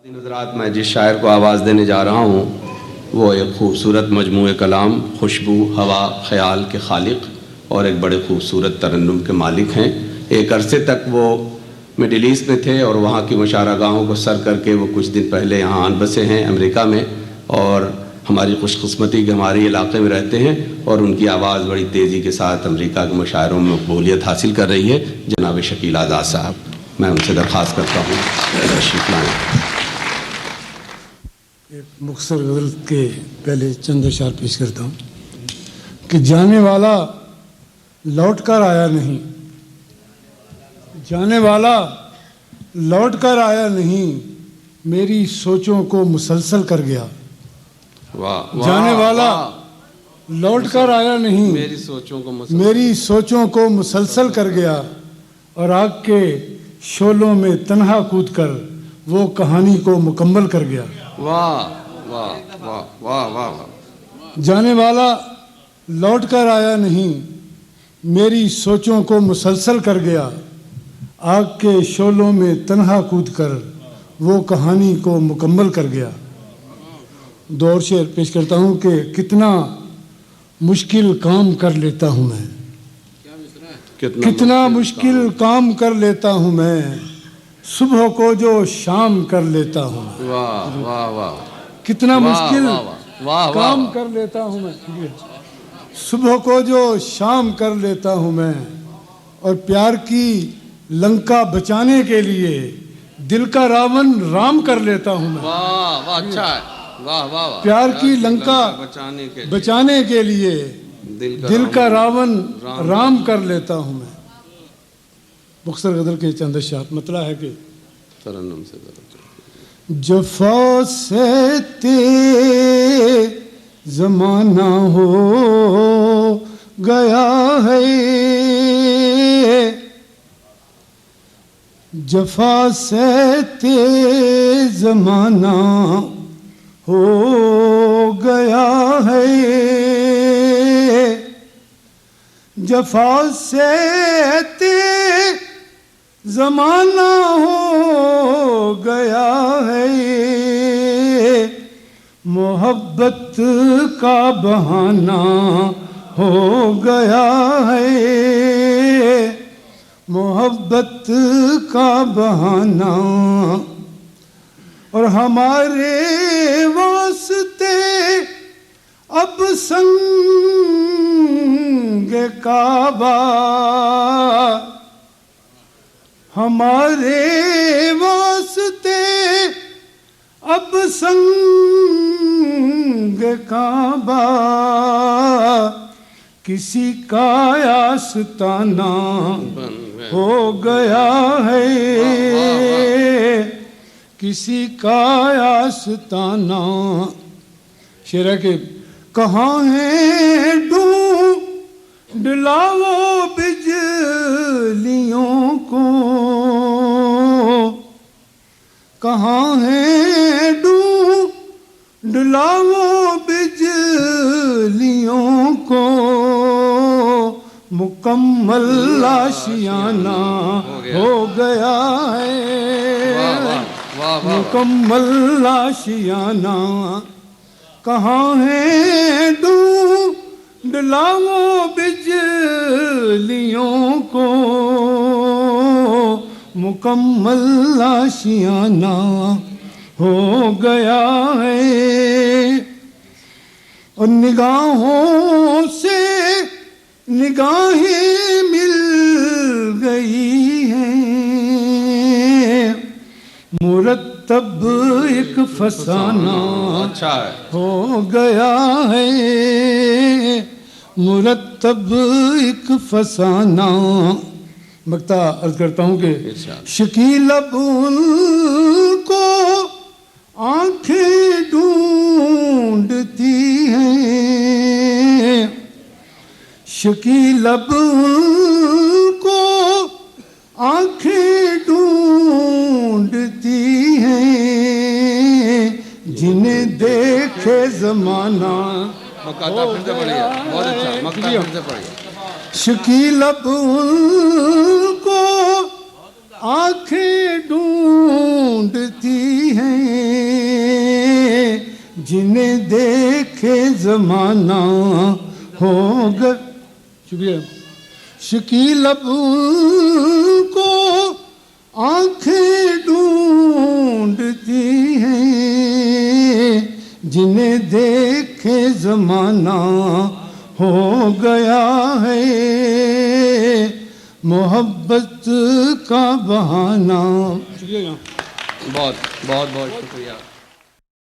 हज़रात, मैं जिस शायर को आवाज़ देने जा रहा हूँ वो एक खूबसूरत मजमूए कलाम, खुशबू, हवा, ख़याल के खालिक और एक बड़े खूबसूरत तरन्नुम के मालिक हैं। एक अरसे तक वो मिडिल ईस्ट में थे और वहाँ की मुशारागाहों को सर करके वो कुछ दिन पहले यहाँ आन बसे हैं अमेरिका में, और हमारी खुशकिस्मती के हमारे इलाके में रहते हैं और उनकी आवाज़ बड़ी तेज़ी के साथ अमेरिका के मुशायरों में मकबूलियत हासिल कर रही है। जनाब शकील आज़ाद साहब, मैं उनसे दरख्वास्त करता हूँ तशरीफ़ लाएँ। मुख्तसर गज़ल के पहले चंद अशार पेश करता हूँ कि जाने वाला लौट कर आया नहीं, जाने वाला लौट कर आया नहीं, मेरी सोचों को मुसलसल कर गया। वाह, जाने वाला लौट कर आया नहीं, मेरी सोचों को मुसलसल कर गया, और आग के शोलों में तन्हा कूद कर वो कहानी को मुकम्मल कर गया। वाह वाह वाह वाह वाह वाह। जाने वाला लौट कर आया नहीं, मेरी सोचों को मुसलसल कर गया, आग के शोलों में तन्हा कूद कर वो कहानी को मुकम्मल कर गया। दो और शेर पेश करता हूँ कि कितना मुश्किल काम कर लेता हूँ मैं, कितना मुश्किल काम कर लेता हूँ मैं, सुबह को जो शाम कर लेता हूँ। वाह वाह वाह। कितना मुश्किल वाह काम कर लेता हूँ मैं, सुबह को जो शाम कर लेता हूँ मैं, और प्यार की लंका बचाने के लिए दिल का रावण राम कर लेता हूँ मैं। वाह वाह, अच्छा है। वाह वाह वाह। प्यार की लंका बचाने के लिए दिल का रावण राम कर लेता हूँ मैं। मुख्तसर गज़ल के चंद अशार मतलब है कि तरन्नुम से जफ़ा से ते ज़माना हो गया है, जफ़ा से ते ज़माना हो गया है, जफ़ा से ते ज़माना हो गया है, मोहब्बत का बहाना हो गया है, मोहब्बत का बहाना, और हमारे वास्ते अब संग काबा, हमारे वास्ते अब संग काबा, किसी का आस्ताना हो गया है, किसी का आस्ताना। शेर है कि कहाँ है ढूंढलाओ बिजलियों को, कहाँ है ढूंढलाओ बिजलियों को, मुकम्मल आशियाना हो गया है, मुकम्मल आशियाना, कहाँ है ढूंढलाओ बिजलियों को, मुकम्मल आशियाना हो गया है, और निगाहों से निगाहें मिल गई हैं, मुरत्तब एक फसाना अच्छा है हो गया है, मुरत्तब एक फसाना। मक्ता अर्ज करता हूँ कि शकील अब उनको आंखें ढूंढती हैं, शकील अब उनको आंखें ढूंढती हैं, जिन्हें देखे जमाना। बहुत अच्छा, शकील अब उनको आंखें ढूंढती हैं जिन्हें देखे जमाना होगा। शुक्रिया। शकील अब को आंखें ढूंढती हैं जिन्हें देखे जमाना हो गया है, मोहब्बत का बहाना। बहुत बहुत बहुत शुक्रिया।